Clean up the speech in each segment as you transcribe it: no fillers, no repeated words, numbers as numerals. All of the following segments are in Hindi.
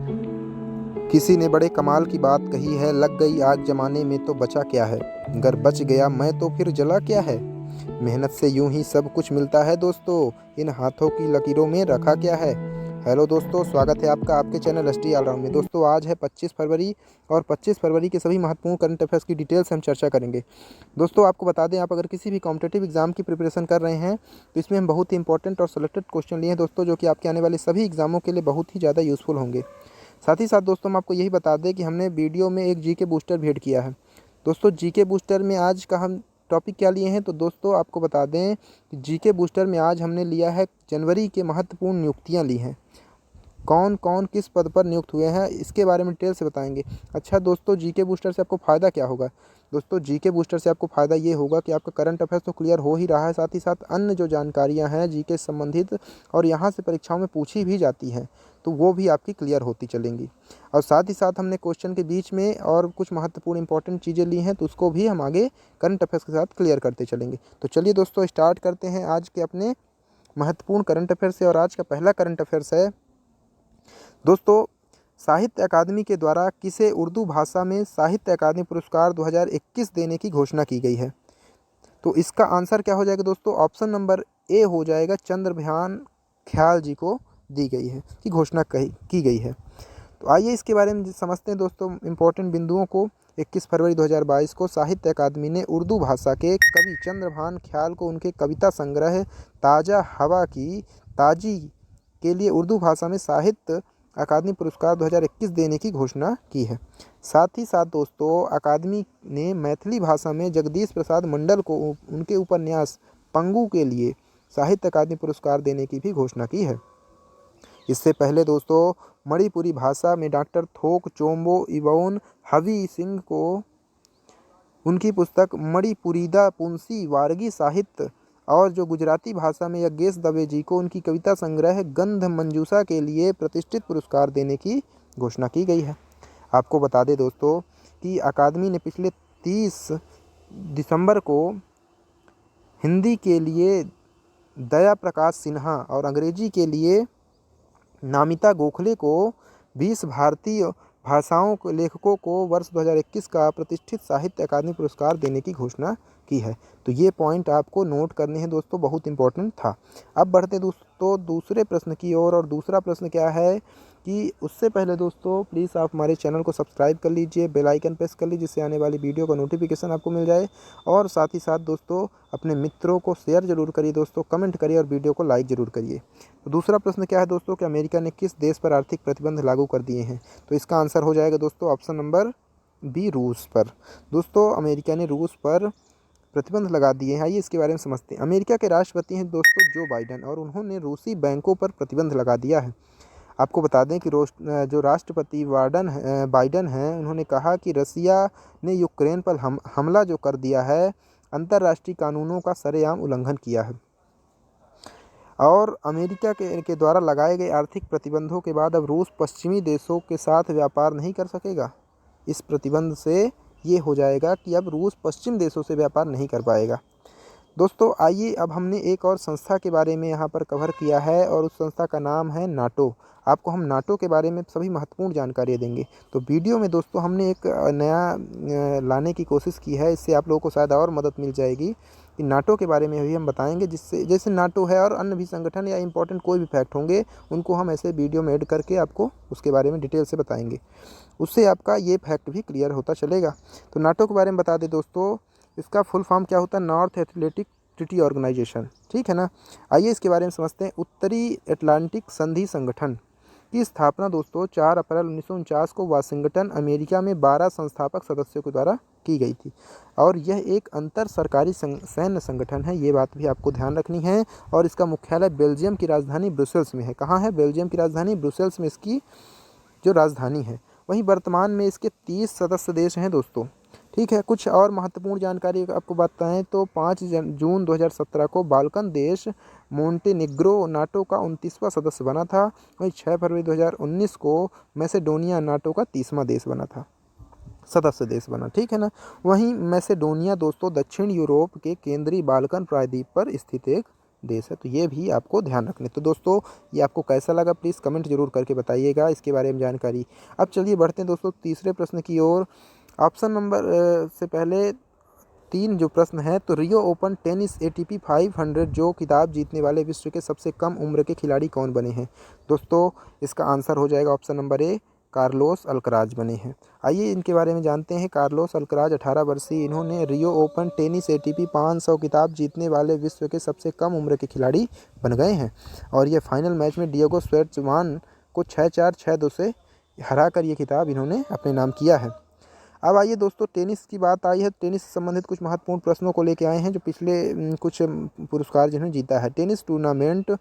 किसी ने बड़े कमाल की बात कही है, लग गई आग जमाने में तो बचा क्या है। अगर बच गया मैं तो फिर जला क्या है। मेहनत से यूं ही सब कुछ मिलता है दोस्तों, इन हाथों की लकीरों में रखा क्या है। हेलो दोस्तों, स्वागत है आपका आपके चैनल एसटी ऑलराउंड में। दोस्तों आज है 25 फरवरी और 25 फरवरी के सभी महत्वपूर्ण करंट अफेयर्स की डिटेल्स हम चर्चा करेंगे। दोस्तों आपको बता दें, आप अगर किसी भी कॉम्पिटेटिव एग्जाम की प्रिपरेशन कर रहे हैं तो इसमें हम बहुत ही इंपॉर्टेंट और सेलेक्टेड क्वेश्चन लिए हैं दोस्तों, जो कि आपके आने वाले सभी एग्जामों के लिए बहुत ही ज़्यादा यूजफुल होंगे। साथ ही साथ दोस्तों हम आपको यही बता दें कि हमने वीडियो में एक जीके बूस्टर भेंट किया है। दोस्तों जीके बूस्टर में आज का हम टॉपिक क्या लिए हैं, तो दोस्तों आपको बता दें कि जीके बूस्टर में आज हमने लिया है जनवरी के महत्वपूर्ण नियुक्तियां ली हैं। कौन कौन किस पद पर नियुक्त हुए हैं इसके बारे में डिटेल से बताएंगे। अच्छा दोस्तों, जीके बूस्टर से आपको फ़ायदा क्या होगा। दोस्तों जीके बूस्टर से आपको फ़ायदा ये होगा कि आपका करंट अफेयर्स तो क्लियर हो ही रहा है, साथ ही साथ अन्य जो जानकारियां हैं जीके से संबंधित और यहाँ से परीक्षाओं में पूछी भी जाती हैं तो वो भी आपकी क्लियर होती चलेंगी। और साथ ही साथ हमने क्वेश्चन के बीच में और कुछ महत्वपूर्ण इंपॉर्टेंट चीज़ें ली हैं तो उसको भी हम आगे करंट अफेयर्स के साथ क्लियर करते चलेंगे। तो चलिए दोस्तों स्टार्ट करते हैं आज के अपने महत्वपूर्ण करंट अफेयर्स से। और आज का पहला करंट अफेयर्स है दोस्तों, साहित्य अकादमी के द्वारा किसे उर्दू भाषा में साहित्य अकादमी पुरस्कार 2021 देने की घोषणा की गई है। तो इसका आंसर क्या हो जाएगा दोस्तों, ऑप्शन नंबर ए हो जाएगा, चंद्रभान ख्याल जी को दी गई है कि घोषणा की गई है। तो आइए इसके बारे में समझते हैं दोस्तों इंपॉर्टेंट बिंदुओं को। 21 फरवरी 2022 को साहित्य अकादमी ने उर्दू भाषा के कवि चंद्रभान ख्याल को उनके कविता संग्रह ताज़ा हवा की ताजी के लिए उर्दू भाषा में साहित्य अकादमी पुरस्कार 2021 देने की घोषणा की है। साथ ही साथ दोस्तों अकादमी ने मैथिली भाषा में जगदीश प्रसाद मंडल को उनके उपन्यास पंगु के लिए साहित्य अकादमी पुरस्कार देने की भी घोषणा की है। इससे पहले दोस्तों मणिपुरी भाषा में डॉक्टर थोक चोम्बो इबोन हवी सिंह को उनकी पुस्तक मणिपुरीदा पुंसी वारगी साहित्य और जो गुजराती भाषा में यज्ञेश दवे जी को उनकी कविता संग्रह गंध मंजूषा के लिए प्रतिष्ठित पुरस्कार देने की घोषणा की गई है। आपको बता दें दोस्तों कि अकादमी ने पिछले 30 दिसंबर को हिंदी के लिए दया प्रकाश सिन्हा और अंग्रेजी के लिए नामिता गोखले को 20 भारतीय भाषाओं के लेखकों को वर्ष 2021 का प्रतिष्ठित साहित्य अकादमी पुरस्कार देने की घोषणा की है। तो ये पॉइंट आपको नोट करने हैं दोस्तों, बहुत इंपॉर्टेंट था। अब बढ़ते दोस्तों दूसरे प्रश्न की ओर। और दूसरा प्रश्न क्या है कि उससे पहले दोस्तों प्लीज़ आप हमारे चैनल को सब्सक्राइब कर लीजिए, बेल आइकन प्रेस कर लीजिए जिससे आने वाली वीडियो का नोटिफिकेशन आपको मिल जाए। और साथ ही साथ दोस्तों अपने मित्रों को शेयर जरूर करिए दोस्तों, कमेंट करिए और वीडियो को लाइक जरूर करिए। तो दूसरा प्रश्न क्या है दोस्तों कि अमेरिका ने किस देश पर आर्थिक प्रतिबंध लागू कर दिए हैं। तो इसका आंसर हो जाएगा दोस्तों ऑप्शन नंबर बी, रूस पर। दोस्तों अमेरिका ने रूस पर प्रतिबंध लगा दिए हैं। आइए इसके बारे में समझते हैं। अमेरिका के राष्ट्रपति हैं दोस्तों जो बाइडन, और उन्होंने रूसी बैंकों पर प्रतिबंध लगा दिया है। आपको बता दें कि जो राष्ट्रपति बाइडन हैं उन्होंने कहा कि रसिया ने यूक्रेन पर हमला जो कर दिया है अंतर्राष्ट्रीय कानूनों का सरेआम उल्लंघन किया है। और अमेरिका के द्वारा लगाए गए आर्थिक प्रतिबंधों के बाद अब रूस पश्चिमी देशों के साथ व्यापार नहीं कर सकेगा। इस प्रतिबंध से ये हो जाएगा कि अब रूस पश्चिम देशों से व्यापार नहीं कर पाएगा। दोस्तों आइए अब हमने एक और संस्था के बारे में यहाँ पर कवर किया है और उस संस्था का नाम है नाटो। आपको हम नाटो के बारे में सभी महत्वपूर्ण जानकारी देंगे। तो वीडियो में दोस्तों हमने एक नया लाने की कोशिश की है, इससे आप लोगों को शायद और मदद मिल जाएगी कि नाटो के बारे में भी हम बताएंगे, जिससे जैसे नाटो है और अन्य भी संगठन या इंपॉर्टेंट कोई भी फैक्ट होंगे उनको हम ऐसे वीडियो में ऐड करके आपको उसके बारे में डिटेल से बताएंगे। उससे आपका ये फैक्ट भी क्लियर होता चलेगा। तो नाटो के बारे में बता दें दोस्तों, इसका फुल फॉर्म क्या होता है, नॉर्थ एथलेटिक ट्रीटी ऑर्गेनाइजेशन, ठीक है ना। आइए इसके बारे में समझते हैं। उत्तरी अटलांटिक संधि संगठन की स्थापना दोस्तों 4 अप्रैल 1949 को वाशिंगटन अमेरिका में 12 संस्थापक सदस्यों के द्वारा की गई थी। और यह एक अंतर सरकारी सैन्य संगठन है, ये बात भी आपको ध्यान रखनी है। और इसका मुख्यालय बेल्जियम की राजधानी ब्रुसेल्स में है। कहाँ है, बेल्जियम की राजधानी ब्रुसेल्स में इसकी जो राजधानी है। वहीं वर्तमान में इसके 30 सदस्य देश हैं दोस्तों, ठीक है। कुछ और महत्वपूर्ण जानकारी आपको बताएं तो 5 जून 2017 को बाल्कन देश मोंटेनेग्रो नाटो का 29वां सदस्य बना था। वहीं 6 फरवरी 2019 को मैसेडोनिया नाटो का 30वां देश बना था, सदस्य देश बना, ठीक है ना। वहीं मैसेडोनिया दोस्तों दक्षिण यूरोप के केंद्रीय बाल्कन प्रायद्वीप पर स्थित एक देश है। तो ये भी आपको ध्यान रखने। तो दोस्तों ये आपको कैसा लगा प्लीज़ कमेंट जरूर करके बताइएगा इसके बारे में जानकारी। अब चलिए बढ़ते हैं दोस्तों तीसरे प्रश्न की ओर। ऑप्शन नंबर से पहले 3 जो प्रश्न है, तो रियो ओपन टेनिस एटीपी 500 जो खिताब जीतने वाले विश्व के सबसे कम उम्र के खिलाड़ी कौन बने हैं? दोस्तों इसका आंसर हो जाएगा option number A, Carlos Alcaraz बने हैं। आइए इनके बारे में जानते हैं। कार्लोस अल्कराज 18 वर्षीय, इन्होंने रियो ओपन टेनिस एटीपी 500 खिताब जीतने वाले विश्व के सबसे कम उम्र के खिलाड़ी बन गए हैं और ये फाइनल मैच में डिएगो श्वेर्ट्ज़मान को 6-4, 6-2 से हरा कर ये खिताब इन्होंने अपने नाम किया है। अब आइए दोस्तों टेनिस की बात आई है। टेनिस से संबंधित कुछ महत्वपूर्ण प्रश्नों को लेकर आए हैं जो पिछले कुछ पुरस्कार जिन्होंने जीता है। टेनिस टूर्नामेंट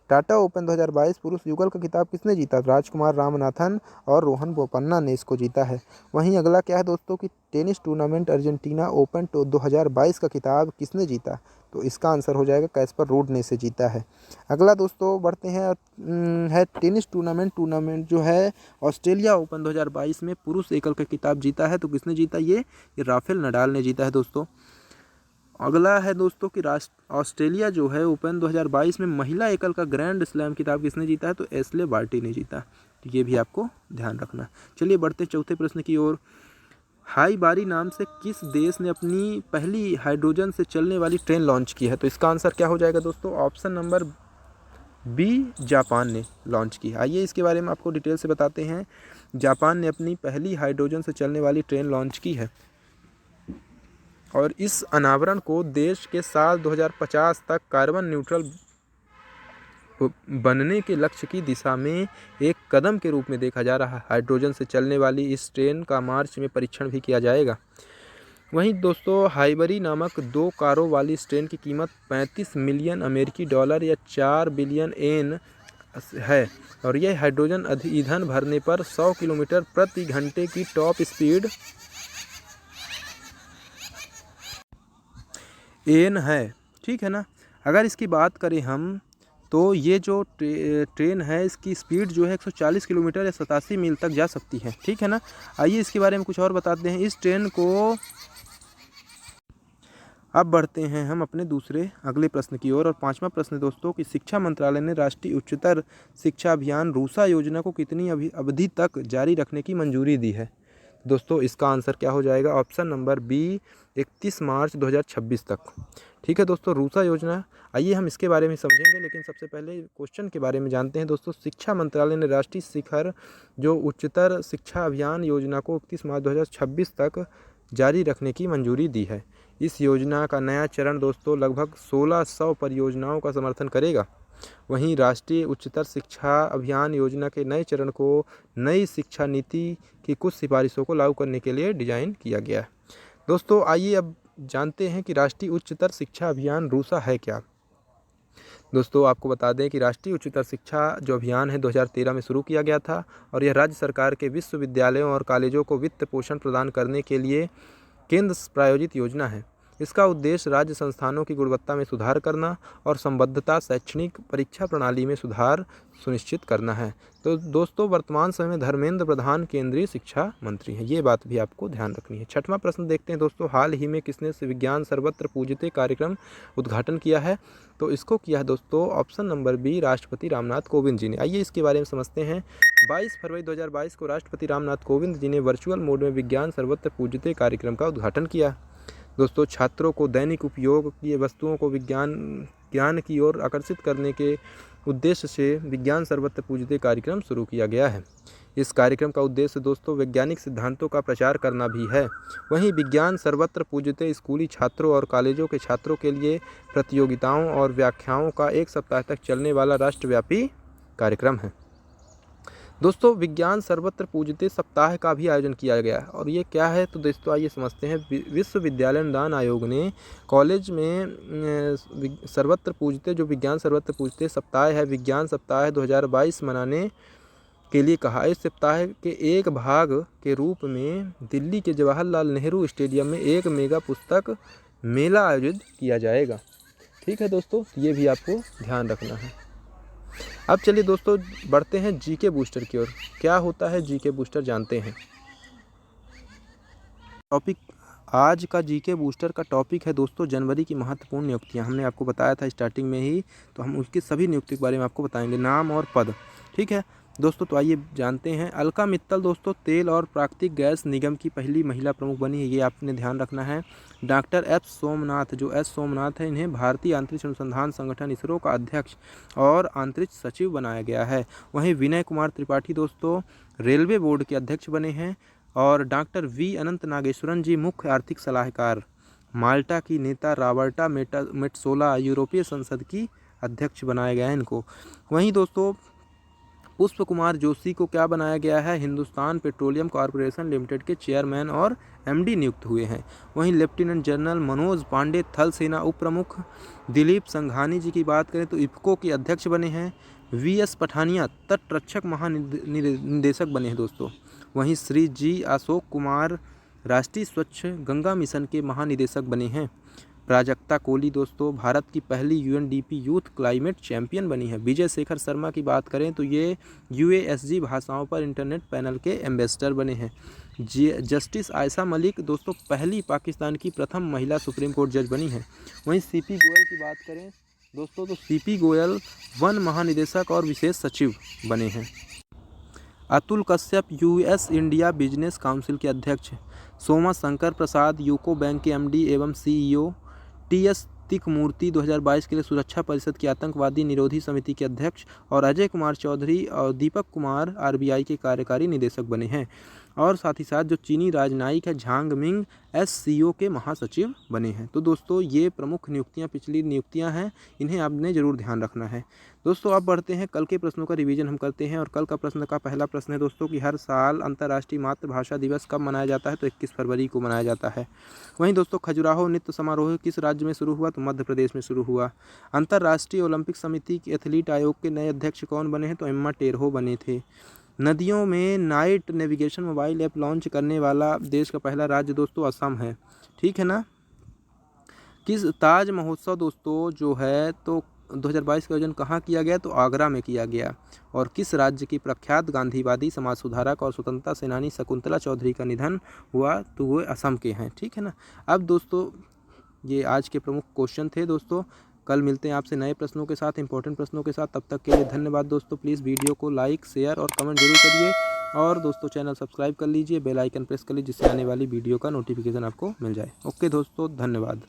टाटा ओपन 2022 पुरुष युगल का खिताब किसने जीता? राजकुमार रामनाथन और रोहन बोपन्ना ने इसको जीता है। वहीं अगला क्या है दोस्तों कि टेनिस टूर्नामेंट अर्जेंटीना ओपन 2022 का खिताब किसने जीता? तो इसका आंसर हो जाएगा कैस्पर रूड ने इसे जीता है। अगला दोस्तों बढ़ते हैं है टेनिस टूर्नामेंट जो है ऑस्ट्रेलिया ओपन 2022 में पुरुष एकल का खिताब जीता है। तो किसने जीता? ये राफेल नडाल ने जीता है दोस्तों। अगला है दोस्तों कि ऑस्ट्रेलिया जो है ओपन 2022 में महिला एकल का ग्रैंड स्लैम खिताब किसने जीता है? तो एशले बार्टी ने जीता। तो ये भी आपको ध्यान रखना। चलिए बढ़ते चौथे प्रश्न की ओर। हाई बारी नाम से किस देश ने अपनी पहली हाइड्रोजन से चलने वाली ट्रेन लॉन्च की है? तो इसका आंसर क्या हो जाएगा दोस्तों? ऑप्शन नंबर बी, जापान ने लॉन्च की। आइए इसके बारे में आपको डिटेल से बताते हैं। जापान ने अपनी पहली हाइड्रोजन से चलने वाली ट्रेन लॉन्च की है और इस अनावरण को देश के साल 2050 तक कार्बन न्यूट्रल बनने के लक्ष्य की दिशा में एक कदम के रूप में देखा जा रहा है। हाइड्रोजन से चलने वाली इस ट्रेन का मार्च में परीक्षण भी किया जाएगा। वहीं दोस्तों हाइबरी नामक 2 कारों वाली इस ट्रेन की कीमत 35 मिलियन अमेरिकी डॉलर या 4 बिलियन येन है और यह हाइड्रोजन ईंधन भरने पर 100 किलोमीटर प्रति घंटे की टॉप स्पीड एन है। ठीक है ना। अगर इसकी बात करें हम तो ये जो ट्रेन है इसकी स्पीड जो है 140 किलोमीटर या 87 मील तक जा सकती है। ठीक है ना। आइए इसके बारे में कुछ और बताते हैं। इस ट्रेन को अब बढ़ते हैं हम अपने दूसरे अगले प्रश्न की ओर और पांचवा प्रश्न दोस्तों कि शिक्षा मंत्रालय ने राष्ट्रीय उच्चतर शिक्षा अभियान रूसा योजना को कितनी अवधि तक जारी रखने की मंजूरी दी है? दोस्तों इसका आंसर क्या हो जाएगा? ऑप्शन नंबर बी, 31 मार्च 2026 तक। ठीक है दोस्तों, रूसा योजना। आइए हम इसके बारे में समझेंगे लेकिन सबसे पहले क्वेश्चन के बारे में जानते हैं दोस्तों। शिक्षा मंत्रालय ने राष्ट्रीय शिखर जो उच्चतर शिक्षा अभियान योजना को 31 मार्च 2026 तक जारी रखने की मंजूरी दी है। इस योजना का नया चरण दोस्तों लगभग 1600 परियोजनाओं का समर्थन करेगा। वहीं राष्ट्रीय उच्चतर शिक्षा अभियान योजना के नए चरण को नई शिक्षा नीति की कुछ सिफारिशों को लागू करने के लिए डिज़ाइन किया गया है। दोस्तों आइए अब जानते हैं कि राष्ट्रीय उच्चतर शिक्षा अभियान रूसा है क्या। दोस्तों आपको बता दें कि राष्ट्रीय उच्चतर शिक्षा जो अभियान है 2013 में शुरू किया गया था और यह राज्य सरकार के विश्वविद्यालयों और कॉलेजों को वित्त पोषण प्रदान करने के लिए केंद्र प्रायोजित योजना है। इसका उद्देश्य राज्य संस्थानों की गुणवत्ता में सुधार करना और संबद्धता शैक्षणिक परीक्षा प्रणाली में सुधार सुनिश्चित करना है। तो दोस्तों वर्तमान समय में धर्मेंद्र प्रधान केंद्रीय शिक्षा मंत्री हैं, ये बात भी आपको ध्यान रखनी है। छठवां प्रश्न देखते हैं दोस्तों, हाल ही में किसने विज्ञान सर्वत्र पूज्यते कार्यक्रम उद्घाटन किया है? तो इसको किया है दोस्तों ऑप्शन नंबर बी, राष्ट्रपति रामनाथ कोविंद जी ने। आइए इसके बारे में समझते हैं। 22 फरवरी 2022 को राष्ट्रपति रामनाथ कोविंद जी ने वर्चुअल मोड में विज्ञान सर्वत्र पूज्यते कार्यक्रम का उद्घाटन किया। दोस्तों छात्रों को दैनिक उपयोग की वस्तुओं को ज्ञान की ओर आकर्षित करने के उद्देश्य से विज्ञान सर्वत्र पूज्यते कार्यक्रम शुरू किया गया है। इस कार्यक्रम का उद्देश्य दोस्तों वैज्ञानिक सिद्धांतों का प्रचार करना भी है। वहीं विज्ञान सर्वत्र पूज्यते स्कूली छात्रों और कॉलेजों के छात्रों के लिए प्रतियोगिताओं और व्याख्याओं का 1 सप्ताह तक चलने वाला राष्ट्रव्यापी कार्यक्रम है। दोस्तों विज्ञान सर्वत्र पूज्यते सप्ताह का भी आयोजन किया गया और ये क्या है? तो दोस्तों आइए समझते हैं। विश्वविद्यालय अनुदान आयोग ने कॉलेज में सर्वत्र पूज्यते जो विज्ञान सर्वत्र पूज्यते सप्ताह है, विज्ञान सप्ताह 2022 मनाने के लिए कहा। इस सप्ताह के एक भाग के रूप में दिल्ली के जवाहरलाल नेहरू स्टेडियम में एक मेगा पुस्तक मेला आयोजित किया जाएगा। ठीक है दोस्तों, ये भी आपको ध्यान रखना है। अब चलिए दोस्तों बढ़ते हैं जीके बूस्टर की ओर। क्या होता है जीके बूस्टर जानते हैं। टॉपिक आज का जीके बूस्टर का टॉपिक है दोस्तों जनवरी की महत्वपूर्ण नियुक्तियां। हमने आपको बताया था स्टार्टिंग में ही, तो हम उसकी सभी नियुक्ति के बारे में आपको बताएंगे, नाम और पद। ठीक है दोस्तों, तो आइए जानते हैं। अलका मित्तल दोस्तों तेल और प्राकृतिक गैस निगम की पहली महिला प्रमुख बनी है, ये आपने ध्यान रखना है। डॉक्टर एस सोमनाथ, जो एस सोमनाथ है, इन्हें भारतीय अंतरिक्ष अनुसंधान संगठन इसरो का अध्यक्ष और अंतरिक्ष सचिव बनाया गया है। वहीं विनय कुमार त्रिपाठी दोस्तों रेलवे बोर्ड के अध्यक्ष बने हैं। और डॉक्टर वी अनंत नागेश्वरन जी मुख्य आर्थिक सलाहकार। माल्टा की नेता रॉबर्टा मेट्सोला यूरोपीय संसद की अध्यक्ष बनाया गया है इनको। वहीं दोस्तों पुष्प कुमार जोशी को क्या बनाया गया है, हिंदुस्तान पेट्रोलियम कॉरपोरेशन लिमिटेड के चेयरमैन और एमडी नियुक्त हुए हैं। वहीं लेफ्टिनेंट जनरल मनोज पांडे थल सेना उप प्रमुख। दिलीप संघानी जी की बात करें तो इफ्को के अध्यक्ष बने हैं। वीएस पठानिया तटरक्षक महानिदेशक बने हैं दोस्तों। वहीं श्री जी अशोक कुमार राष्ट्रीय स्वच्छ गंगा मिशन के महानिदेशक बने हैं। प्राजक्ता कोहली दोस्तों भारत की पहली यूएनडीपी यूथ क्लाइमेट चैंपियन बनी है। विजय शेखर शर्मा की बात करें तो ये यूएसजी भाषाओं पर इंटरनेट पैनल के एम्बेसडर बने हैं। जस्टिस आयशा मलिक दोस्तों पहली पाकिस्तान की प्रथम महिला सुप्रीम कोर्ट जज बनी है। वहीं सीपी गोयल की बात करें दोस्तों तो सीपी गोयल वन महानिदेशक और विशेष सचिव बने हैं। Atul Kashyap US India business council के अध्यक्ष। सोमा शंकर प्रसाद यूको बैंक के एमडी एवं सीईओ। टीएस तिकमूर्ति 2022 के लिए सुरक्षा परिषद की आतंकवादी निरोधी समिति के अध्यक्ष। और अजय कुमार चौधरी और दीपक कुमार आरबीआई के कार्यकारी निदेशक बने हैं। और साथ ही साथ जो चीनी राजनयिक है झांग मिंग एससीओ के महासचिव बने हैं। तो दोस्तों ये प्रमुख नियुक्तियां पिछली नियुक्तियां हैं, इन्हें आपने जरूर ध्यान रखना है। दोस्तों अब बढ़ते हैं कल के प्रश्नों का रिवीजन हम करते हैं। और कल का प्रश्न का पहला प्रश्न है दोस्तों कि हर साल अंतर्राष्ट्रीय मातृभाषा दिवस कब मनाया जाता है, तो 21 फरवरी को मनाया जाता है। वहीं दोस्तों खजुराहो नृत्य समारोह किस राज्य में शुरू हुआ, तो मध्य प्रदेश में शुरू हुआ। अंतर्राष्ट्रीय ओलंपिक समिति के एथलीट आयोग के नए अध्यक्ष कौन बने हैं, तो एम्मा टेरहो बने थे। नदियों में night navigation mobile app launch करने वाला देश का पहला राज्य दोस्तों असम है। ठीक है ना। किस ताज महोत्सव दोस्तों जो है तो 2022 का आयोजन कहाँ किया गया, तो आगरा में किया गया। और किस राज्य की प्रख्यात गांधीवादी समाज सुधारक और स्वतंत्रता सेनानी शकुंतला चौधरी का निधन हुआ, तो वो असम के हैं। ठीक है ना। अब दोस्तों ये आज के प्रमुख क्वेश्चन थे दोस्तों। कल मिलते हैं आपसे नए प्रश्नों के साथ, इंपॉर्टेंट प्रश्नों के साथ। तब तक के लिए धन्यवाद दोस्तों। प्लीज़ वीडियो को लाइक शेयर और कमेंट जरूर करिए। और दोस्तों चैनल सब्सक्राइब कर लीजिए, बेल आइकन प्रेस कर लीजिए, जिससे आने वाली वीडियो का नोटिफिकेशन आपको मिल जाए। ओके दोस्तों, धन्यवाद।